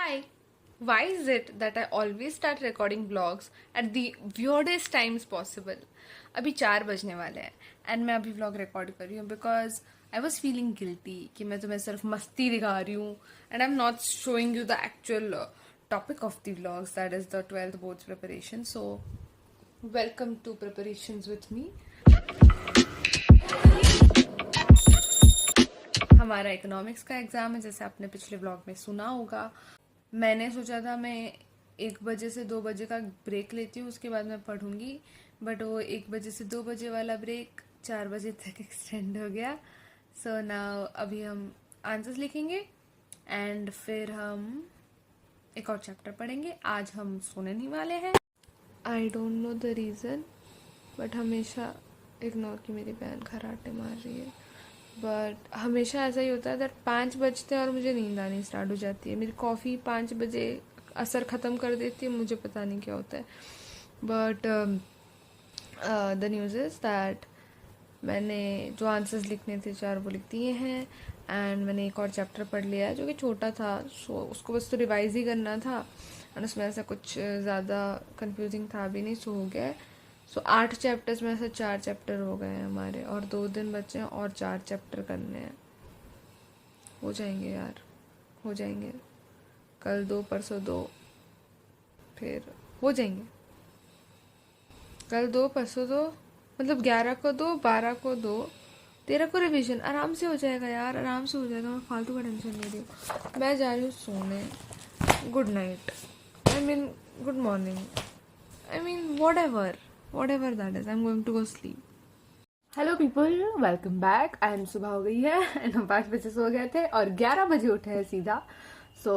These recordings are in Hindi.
Hi. Why is it that I always start recording vlogs at the weirdest times possible? अभी 4 बजने वाले हैं एंड मैं अभी व्लॉग रिकॉर्ड कर रही हूँ because I was feeling guilty कि मैं तुम्हें सिर्फ मस्ती दिखा रही हूँ and I am not showing you the actual topic of the vlogs that is the 12th boards preparation. So welcome to preparations with me. हमारा इकोनॉमिक्स का एग्जाम है, जैसे आपने पिछले व्लॉग में सुना होगा. मैंने सोचा था मैं 1 बजे से 2 बजे का ब्रेक लेती हूँ, उसके बाद मैं पढ़ूंगी, बट वो 1 बजे से 2 बजे वाला ब्रेक 4 बजे तक एक्सटेंड हो गया. सो नाउ अभी हम आंसर्स लिखेंगे एंड फिर हम एक और चैप्टर पढ़ेंगे. आज हम सोने नहीं वाले हैं. I don't know the reason, but हमेशा इग्नोर की मेरी बहन खराटे मार रही है. बट हमेशा ऐसा ही होता है दैट 5 बजते हैं और मुझे नींद आनी स्टार्ट हो जाती है. मेरी कॉफ़ी 5 बजे असर ख़त्म कर देती है, मुझे पता नहीं क्या होता है. But the news is that मैंने जो आंसर्स लिखने थे 4 वो लिख दिए हैं एंड मैंने एक और चैप्टर पढ़ लिया है जो कि छोटा था. सो उसको बस तो रिवाइज़ ही करना था एंड उसमें ऐसा कुछ ज़्यादा कंफ्यूजिंग था भी नहीं, सो हो गया है. सो 8 चैप्टर्स में से 4 चैप्टर हो गए हैं हमारे और 2 दिन बचे हैं और 4 चैप्टर करने हैं. हो जाएंगे यार, हो जाएंगे. कल 2, परसों 2, फिर हो जाएंगे. कल 2, परसों 2, मतलब 11 को 2, 12 को 2, 13 को रिवीजन. आराम से हो जाएगा यार, आराम से हो जाएगा. मैं फालतू का टेंशन नहीं रही हूँ. मैं जा रही हूँ सोने. Good night, I mean good morning, I mean whatever that is, I'm going to go sleep. Hello people, welcome back. I am सुबह हो गई है एंड हम 5 बजे सो गए थे और 11 बजे उठे हैं सीधा. सो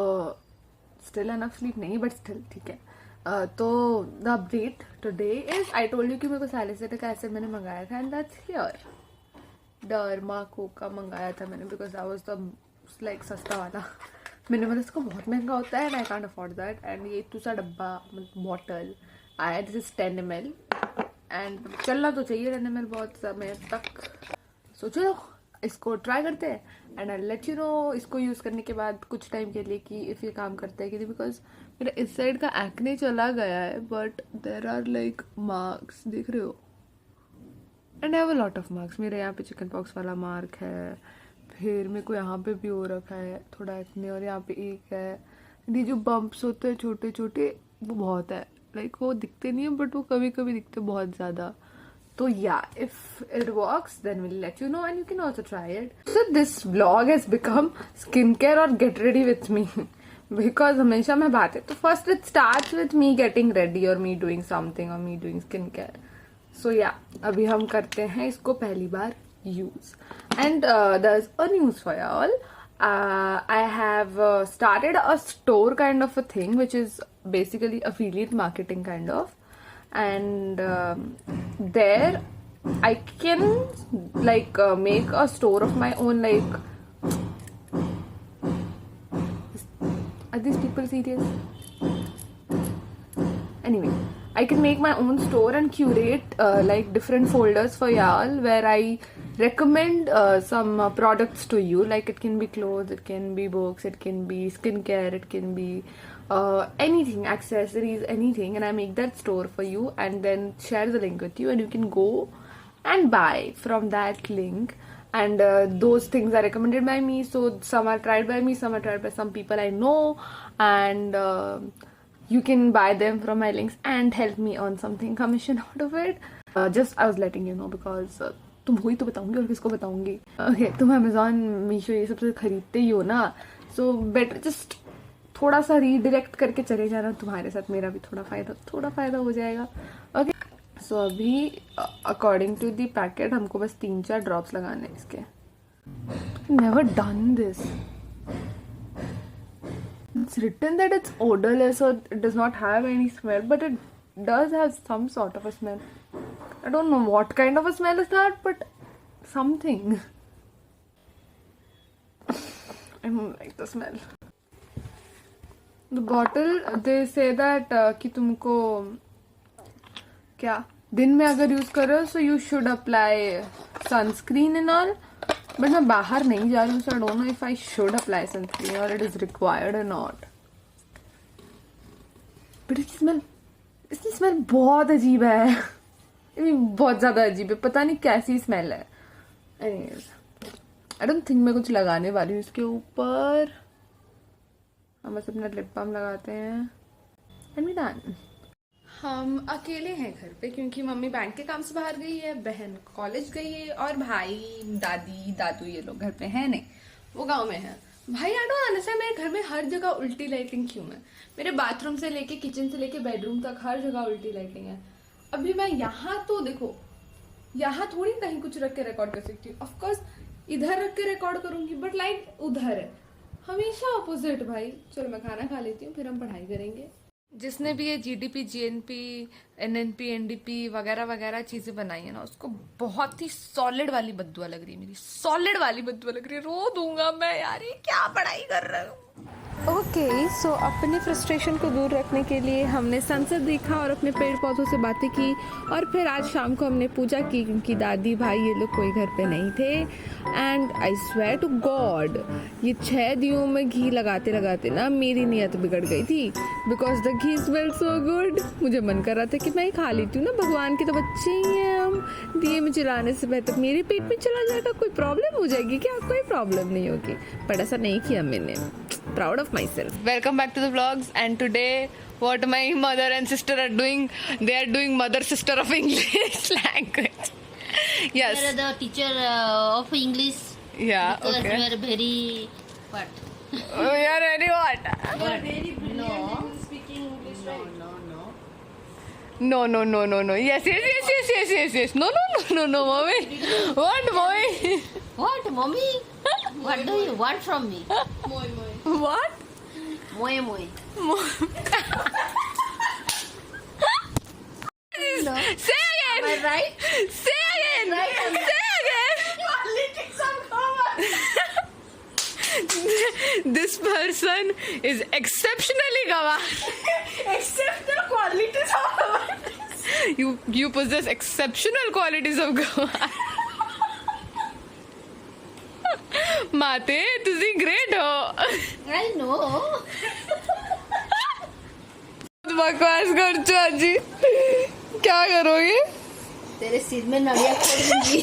स्टिल एनफ स्लीप नहीं, बट स्टिल ठीक है. तो the update today is, I told you कि मेरे को सैलिसिलिक एसिड मैंने मंगाया था एंड दैट्स हियर. डर्माको का मंगाया था मैंने because I was the like सस्ता वाला. मैंने मतलब इसको बहुत महंगा होता है and I can't afford that. And ये दूसरा डब्बा मतलब बॉटल आया, दिस इज 10 ml एंड चलना तो चाहिए 10 ml बहुत समय तक. सोचो इसको ट्राई करते हैं and I let you no इसको यूज़ करने के बाद कुछ टाइम के लिए कि इफ़ ये काम करता है कि नहीं. बिकॉज मेरा इस साइड का एक्ने चला गया है but there are like marks, देख रहे हो, and I have a lot of marks. मेरे यहाँ पे चिकन पॉक्स वाला मार्क है, फिर मेरे को यहाँ पे भी हो रखा है थोड़ा एक्ने, और यहाँ पे एक है. ये जो बम्प्स होते हैं छोटे छोटे वो बहुत है, लाइक वो दिखते नहीं है बट वो कभी कभी दिखते बहुत ज़्यादा. तो yeah if it works then will let you know and you can also try it. So this vlog has become skin care और get ready with me because हमेशा मैं बात है तो first it start with me getting ready और मी डूइंग समथिंग और me doing skin care. So yeah अभी हम करते हैं इसको पहली बार use and there is a news for all. I have started a store kind of a thing, which is basically affiliate marketing kind of, and there I can like make a store of my own. Like, are these people serious? Anyway, I can make my own store and curate like different folders for y'all where I recommend some products to you. Like it can be clothes, it can be books, it can be skincare, it can be anything, accessories, anything, and I make that store for you and then share the link with you and you can go and buy from that link. And those things are recommended by me, so some are tried by me, some are tried by some people I know, and you can buy them from my links and help me earn something commission out of it. Just I was letting you know because तुम हुई तो बताऊंगी और किसको बताऊंगी. ओके, तुम अमेजोन, मीशो ये सबसे खरीदते ही हो ना, सो बेटर जस्ट थोड़ा सा रीडायरेक्ट करके चले जाना. तुम्हारे साथ मेरा भी थोड़ा फायदा हो जाएगा. ओके, सो अभी अकॉर्डिंग टू द पैकेट हमको बस 3-4 ड्रॉप्स लगाने हैं इसके. Never done this. It's written that it's odorless or it does not have any smell, but it does have some sort of a smell. I don't know what kind of a smell is that, but something. I don't like the smell. The bottle, they say that कि तुमको क्या दिन में अगर यूज कर रहे हो so you should apply sunscreen and all. But मैं बाहर नहीं जा रही हूँ, so I don't know if I should apply sunscreen or it is required or not. But इसकी स्मेल बहुत अजीब है। बहुत ज़्यादा अजीब है, पता नहीं कैसी स्मेल है। आई डोंट थिंक मैं कुछ लगाने वाली हूँ इसके ऊपर। हम बस अपना लिप बाम लगाते हैं एंड वी डन। हम अकेले हैं घर पे क्योंकि मम्मी बैंक के काम से बाहर गई है, बहन कॉलेज गई है और भाई दादी दादू ये लोग घर पे हैं नहीं, वो गांव में है। भाई आई डोंट अंडरस्टैंड, मेरे घर में हर जगह उल्टी लाइटिंग क्यों है। मेरे बाथरूम से लेके किचन से लेके बेडरूम तक हर जगह उल्टी लाइटिंग है। अभी मैं यहाँ तो देखो, यहाँ थोड़ी कहीं कुछ रख के रिकॉर्ड कर सकती हूँ। ऑफकोर्स इधर रख के रिकॉर्ड करूंगी बट लाइट उधर है, हमेशा अपोजिट। भाई चलो मैं खाना खा लेती हूँ फिर हम पढ़ाई करेंगे। जिसने भी ये जीडीपी जीएनपी एनएनपी एनडीपी वगैरह वगैरह चीजें बनाई है ना, उसको बहुत ही सॉलिड वाली बद्दुआ लग रही है। मेरी सॉलिड वाली बद्दुआ लग रही है, रो दूंगा मैं यार, ये क्या पढ़ाई कर रहा हूँ। ओके सो अपने फ्रस्ट्रेशन को दूर रखने के लिए हमने सनसेट देखा और अपने पेड़ पौधों से बातें की और फिर आज शाम को हमने पूजा की क्योंकि दादी भाई ये लोग कोई घर पे नहीं थे। And I swear to God ये 6 दियों में घी लगाते लगाते ना मेरी नीयत बिगड़ गई थी, because the ghee smelled so good. मुझे मन कर रहा था कि मैं ही खा लेती हूँ ना, भगवान के तो बच्चे ही हैं हम। दिए में जलाने से बेहतर मेरे पेट में चला जाएगा, कोई प्रॉब्लम हो जाएगी क्या? कोई प्रॉब्लम नहीं होगी, पर ऐसा नहीं किया मैंने। Proud of myself. Welcome back to the vlogs, and today what my mother and sister are doing, they are doing mother sister of English language. Yes. You are the teacher of English. Yeah. Because Okay. you are very what? You are very what? You are very brilliant in speaking English, right? No. No. Yes. No, mommy. What, mommy? What, mommy? What do you want from me? What? Moi. No. Say again. Am I right? Say again. Right. Say again. This person is exceptionally gawar. Exceptional qualities of You possess exceptional qualities of gawar. माते तुझी ग्रेट हो। I know. बकवास कर चो अजी, क्या करोगे? तेरे सिर में नड़िया खोल दूंगी।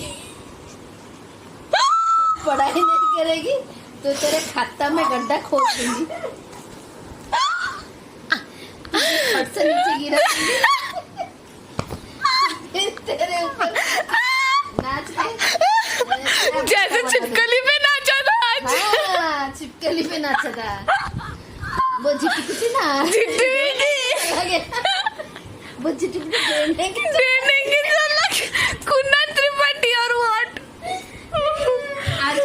पढ़ाई नहीं करेगी तो तेरे खाता में गड्ढा खोल दूंगी। फट से नीचे गिरा दूंगी। तेरे ऊपर नाच के जैसे छिपकली पे नाचा था आज। हाँ, छिपकली पे नाचा था। वो झिटकी ना वो झिटकी देने की कुन्ना त्रिपाठी और व्हाट आज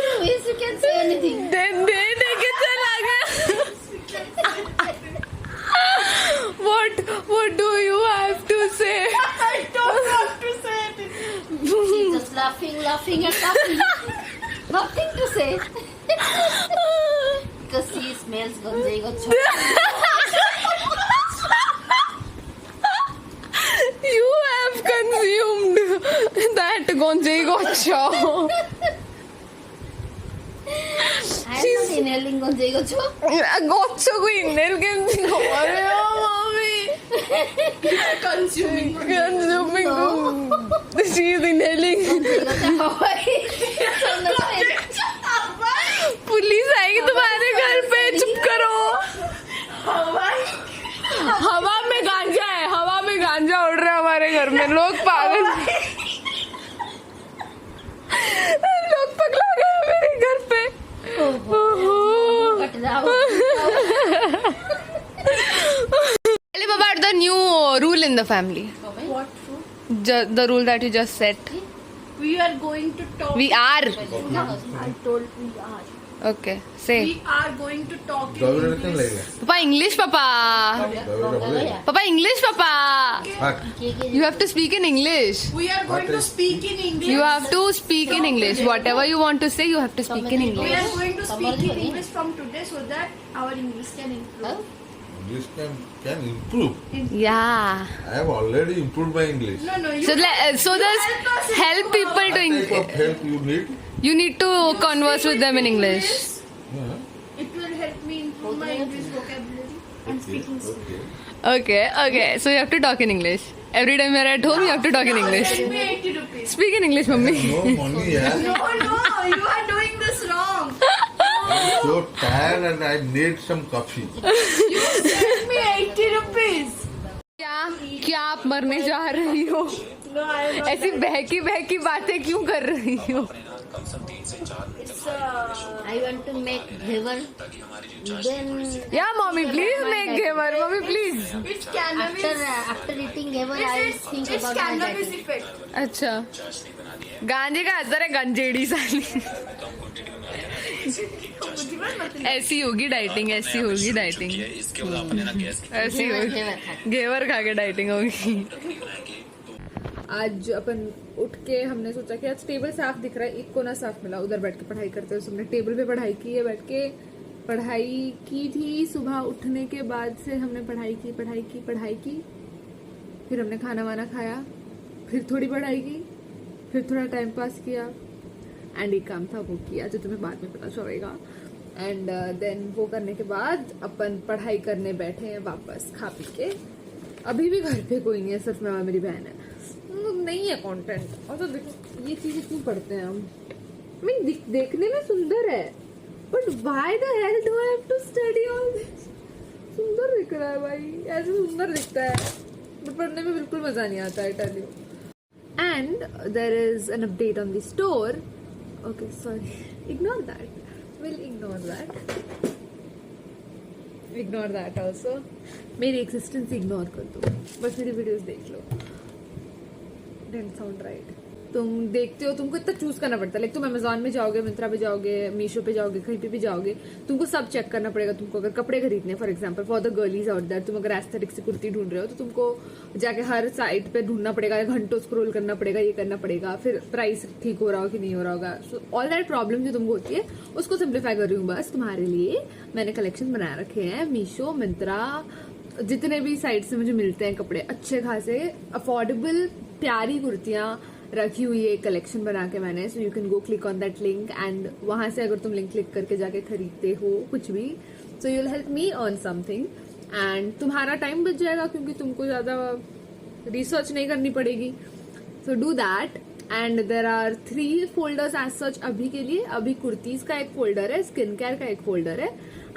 you can say anything. देने के चला गया। What do you have to say? I don't have to say anything. She's just laughing and laughing. Nothing to say. Because she smells ganjai gocho. You have consumed that gonjai gocho. I am not inhaling ganjai gocho. गोच्चो को इनहेल कैसे अरे mummy Consuming. she is inhaling. Police आएगी तुम्हारे घर पे, चुप करो। हवा में गांजा है, हवा में गांजा उड़ रहा है हमारे घर में। लोग पागल, लोग पगला गए मेरे घर पे। Tell him about the new rule in the family. What rule? The rule that you just said. We are going to talk. We are. I told we are. Okay, say. We are going to talk in English. English. Papa, English, Papa. Papa, English, Papa. You have to speak in English. We are going to speak in English. You have to speak in English. Whatever you want to say, you have to speak in We English. are going to speak in English from today so that our English can improve. English can improve. Yeah. I have already improved my English. No, you So, so there's help people to What type English. of help you need? You need to converse with them in English. Yeah. It will help me improve my English vocabulary. and speaking slow. Okay. Okay. So you have to talk in English. Every time you're at home, you have to talk in English. Send me 80 rupees. Speak in English, mummy. No money, yeah. No, you are doing this wrong. I'm so tired and I need some coffee. Send me 80 rupees. क्या आप मरने जा रही हो? No, I am not. ऐसी बहकी बातें क्यों कर रही हो? It's I want to make heaven. Then Yeah, mommy, please make gamer. Mommy, please. it's cannabis. after eating heaven, I will think It's about my cannabis diet. effect. अच्छा, गांजे का असर है, गंजेड़ी साली. ऐसी होगी डाइटिंग, ऐसी होगी डाइटिंग, ऐसी होगी घेवर खा के डाइटिंग होगी. आज अपन उठ के हमने सोचा कि आज टेबल साफ दिख रहा है, एक कोना साफ मिला, उधर बैठ के पढ़ाई करते हुए हमने टेबल पे पढ़ाई की है, बैठ के पढ़ाई की थी. सुबह उठने के बाद से हमने पढ़ाई की. फिर हमने खाना वाना खाया, फिर थोड़ी पढ़ाई की, फिर थोड़ा टाइम पास किया, एंड एक काम था वो किया जो तुम्हें बाद में पता चलेगा. एंड देन वो करने के बाद अपन पढ़ाई करने बैठे हैं वापस खा पी के. अभी भी घर पे कोई नहीं है, सिर्फ मैं और मेरी बहन है. नहीं है कंटेंट. और तो देखो ये चीजें क्यों पढ़ते हैं हम. देखने में सुंदर है, but why the hell do I have to study all this. सुंदर दिख रहा है भाई, ऐसे सुंदर दिखता है, बट पढ़ने में बिल्कुल मजा नहीं आता है, tell you. And there is an update on the store. Okay sorry, ignore that. Will ignore that also. मेरी एक्सिस्टेंस इग्नोर कर दो, बस मेरी वीडियोस देख लो. Didn't sound right. तुम देखते हो, तुमको इतना चूज करना पड़ता है. लाइक तुम अमेजोन में जाओगे, मिंत्रा पे जाओगे, मीशो पे जाओगे, कहीं पे भी जाओगे, तुमको सब चेक करना पड़ेगा. तुमको अगर कपड़े खरीदने, for example for the girlies out there, तुम अगर एस्थेटिक से कुर्ती ढूंढ रहे हो तो तुमको जाके हर साइट पे ढूंढना पड़ेगा, घंटों स्क्रॉल करना पड़ेगा, ये करना पड़ेगा, फिर प्राइस ठीक हो रहा हो कि नहीं हो रहा होगा. सो ऑल दैट प्रॉब्लम जो तुमको होती है उसको सिंप्लीफाई कर रही हूँ बस तुम्हारे लिए. मैंने कलेक्शन बना रखे हैं, मीशो, मिंत्रा, जितने भी साइट से मुझे मिलते हैं कपड़े अच्छे खासे अफोर्डेबल प्यारी कुर्तियां रखी हुई है, कलेक्शन बना के मैंने. सो you can go click on that link and वहां से अगर तुम लिंक क्लिक करके जाके खरीदते हो कुछ भी, so you will help me earn something and तुम्हारा टाइम बच जाएगा क्योंकि तुमको ज्यादा रिसर्च नहीं करनी पड़ेगी. So do that. And there are 3 folders as such अभी के लिए. अभी कुर्तीज का एक फोल्डर है, स्किन केयर का एक फोल्डर है,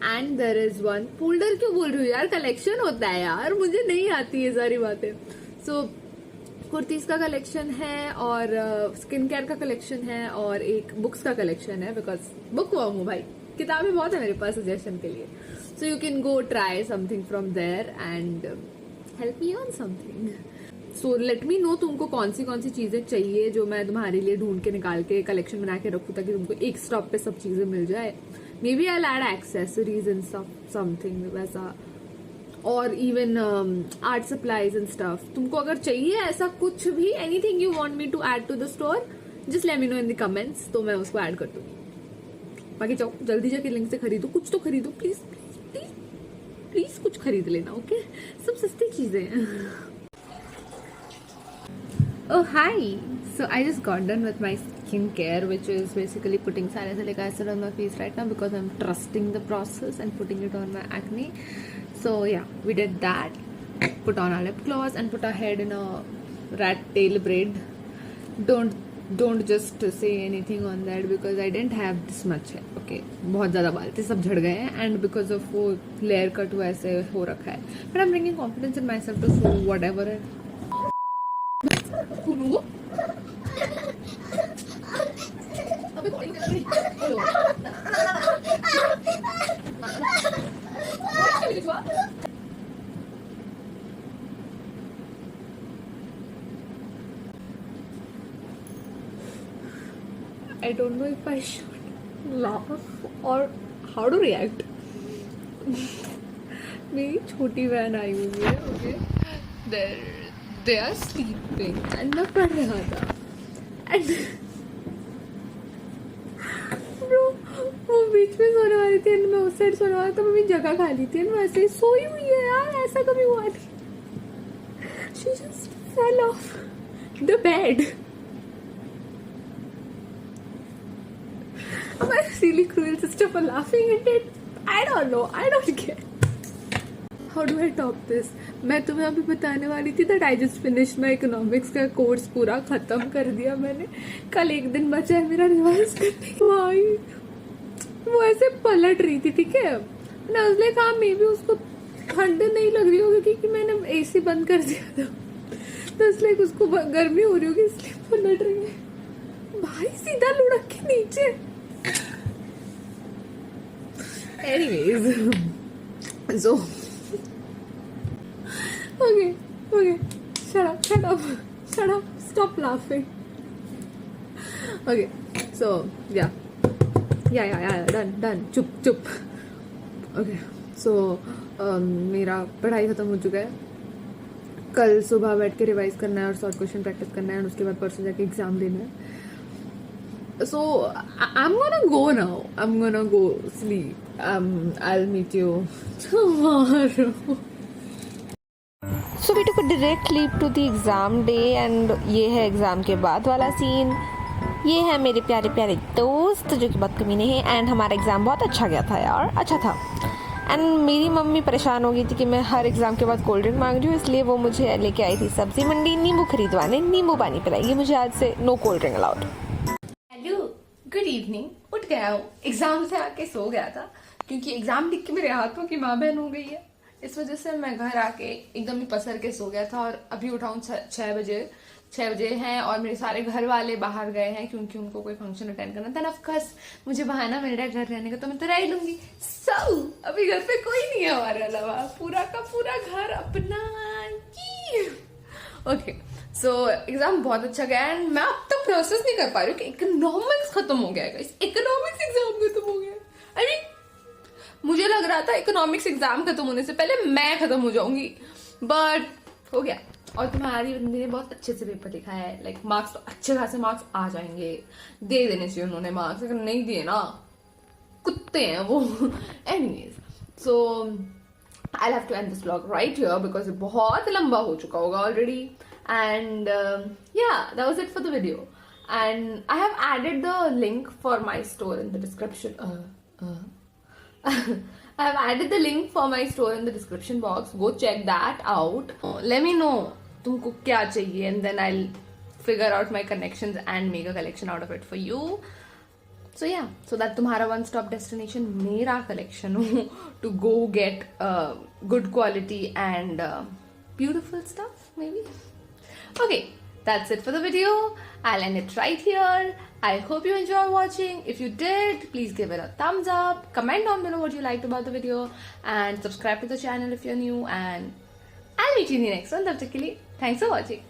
एंड देर इज 1 फोल्डर. क्यों बोल रही हूँ यार, कलेक्शन होता है यार, मुझे नहीं आती है सारी बातें. सो कुर्तीज का कलेक्शन है और स्किन केयर का कलेक्शन है और एक बुक्स का कलेक्शन है, बिकॉज बुक वर्म हूँ भाई, किताबें बहुत है मेरे पास सजेशन के लिए. So you can go try something from there and help me on something. So let me know तुमको कौन सी चीजें चाहिए जो मैं तुम्हारे लिए ढूंढ के निकाल के कलेक्शन बना के रखूं ताकि तुमको एक स्टॉप पे सब चीजें मिल जाए. Maybe I will add accessories and something वैसा, और even art supplies and stuff. तुमको अगर चाहिए ऐसा कुछ भी, anything you want me to add to the store, just let me know in the comments, तो मैं उसको ऐड कर दूंगी. बाकी जाओ जल्दी जाके लिंक से खरीदो, कुछ तो खरीदो प्लीज प्लीज प्लीज प्लीज, कुछ खरीद लेना. ओके, सब सस्ती चीजें हैं. Oh hi! So I just got done with my skincare, which is basically putting salicylic acid on my face right now because I'm trusting the process and putting it on my acne. So yeah, we did that. Put on our lip gloss and put our head in a rat tail braid. Don't just say anything on that because I didn't have this much hair. Okay, बहुत ज़्यादा बाल थे, सब झड़ गए हैं and because of वो layer cut वो ऐसे हो रखा है. But I'm bringing confidence in myself to show whatever it. I don't know if I should laugh or how to react. मेरी छोटी बहन आई हुई है. Okay, they are sleeping and मैं पढ़ रहा था and bro वो बीच में सोने वाली थी and मैं उस साइड सोने वाला था, मेरी जगह खाली थी and मैं ऐसे ही सोई हुई है यार, ऐसा कभी हुआ नहीं. She just fell off the bed. Am I really cruel sister for laughing at it? I don't know. I don't care. How do I top this? मैं तुम्हें अभी बताने वाली थी that I just finish my economics का कोर्स, पूरा खत्म कर दिया मैंने। कल एक दिन बचा है मेरा रिवाइज करने का। भाई वो ऐसे पलट रही थी, ठीक है, मैंने उसने कहा मे भी उसको ठंड नहीं लग रही होगी क्योंकि मैंने एसी बंद कर दिया था, तो इसलिए उसको गर्मी हो रही होगी इसलिए पलट रही है। भाई सीधा लुढ़क के नीचे। Anyways so okay, shut up, stop laughing. Okay, so yeah, done, चुप. Okay, so मेरा पढ़ाई खत्म हो चुका है। कल सुबह बैठ के रिवाइज करना है और शॉर्ट क्वेश्चन प्रैक्टिस करना है, और उसके बाद परसों जाके एग्जाम देना है। So I'm gonna go sleep. I'll meet you tomorrow. So we took a direct leap to the exam day and ये है एग्ज़ाम के बाद वाला सीन। ये है मेरे प्यारे प्यारे दोस्त जो कि बहुत कमीने हैं, एंड हमारा एग्ज़ाम बहुत अच्छा गया था यार, अच्छा था। एंड मेरी मम्मी परेशान हो गई थी कि मैं हर एग्ज़ाम के बाद कोल्ड ड्रिंक मांग रही हूँ, इसलिए वो मुझे लेके आई थी सब्जी मंडी नींबू खरीदवाने, नींबू पानी पिलाएगी मुझे आज से, no cold drink allowed. Hello, good evening. उठ गया हूँ, एग्जाम से आके सो गया था क्योंकि एग्जाम लिख के मेरे हाथों की माँ बहन हो गई है, इस वजह से मैं घर आके एकदम ही पसर के सो गया था। और अभी उठाऊँ 6 बजे हैं और मेरे सारे घर वाले बाहर गए हैं क्योंकि उनको कोई फंक्शन अटेंड करना था। ऑफकोर्स मुझे बहाना मिल रहा है घर रहने का, तो मैं तो रह ही लूंगी। अभी घर पे कोई नहीं है हमारे अलावा, पूरा का पूरा घर अपना। ओके, सो एग्जाम बहुत अच्छा गया एंड मैं अब तक प्रोसेस नहीं कर पा रही हूँ कि इकोनॉमिक्स खत्म हो गया है। इकोनॉमिक्स एग्जाम खत्म हो गया। आई मीन मुझे लग रहा था इकोनॉमिक्स एग्जाम खत्म होने से पहले मैं खत्म हो जाऊंगी, बट हो गया। और तुम्हारी बंदी ने बहुत अच्छे से पेपर लिखा है, लाइक मार्क्स तो अच्छे खासे मार्क्स आ जाएंगे, दे देने चाहिए उन्होंने मार्क्स, अगर नहीं दिए ना कुत्ते हैं वो। Anyways, so I have to end this vlog right here because बहुत लंबा हो चुका होगा already. And yeah, that was it for the video, and I have added the link for my store in the description. I have added the link for my store in the description box. Go check that out. Let me know तुमको क्या चाहिए, and then I'll figure out my connections and make a collection out of it for you. So yeah, so that तुम्हारा one stop destination मेरा collection हो to go get good quality and beautiful stuff maybe. Okay, that's it for the video. I'll end it right here. I hope you enjoy watching. If you did, please give it a thumbs up. Comment down below what you liked about the video. And subscribe to the channel if you're new. And I'll meet you in the next one. Thanks for watching.